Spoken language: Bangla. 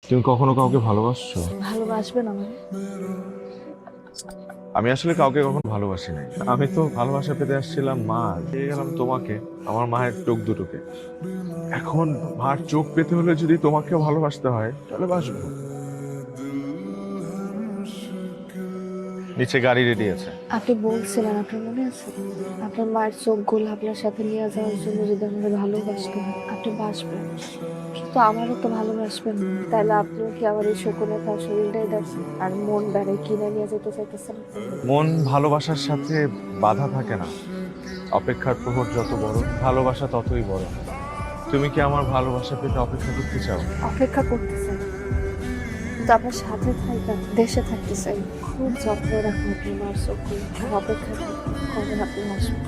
তুমি কখনো কাউকে ভালোবাসছো? ভালোবাসবেন আমায়? আমি আসলে কাউকে কখনো ভালোবাসি নাই। আমি তো ভালোবাসা পেতে আসছিলাম মা, পেয়ে গেলাম তোমাকে, আমার মায়ের চোখ দুটোকে। এখন মার চোখ পেতে হলে যদি তোমাকে ভালোবাসতে হয় তাহলে বাসবো। নিচে গাড়ি রেডি আছে। আপনি বলছিলেন, আপনার মনে আছে? আপনার মায়ের চোখগুলো আপনার সাথে নিয়ে যাওয়ার জন্য যদি আমাকে ভালোবাসতেন, আপনি বাসবেন। কিন্তু আমারও তো ভালোবাসবেন না, তাহলে আপনিও কি আমার এই শকুনে তার শরীরটাই দেখেন আর মন বেড়ায় কিনে নিয়ে যেতে চাইতেছেন? মন ভালোবাসার সাথে বাধা থাকে না। অপেক্ষার প্রহর যত বড়, ভালোবাসা ততই বড়। তুমি কি আমার ভালোবাসা পেতে অপেক্ষা করতে চাও? অপেক্ষা করতেছেন, কিন্তু আপনার সাথে থাকবেন, দেশে থাকতে চাই। খুব যত্ন রাখুন আপনার মায়ের চোখগুলো, আর অপেক্ষা করুন কবে আপনি আসবেন।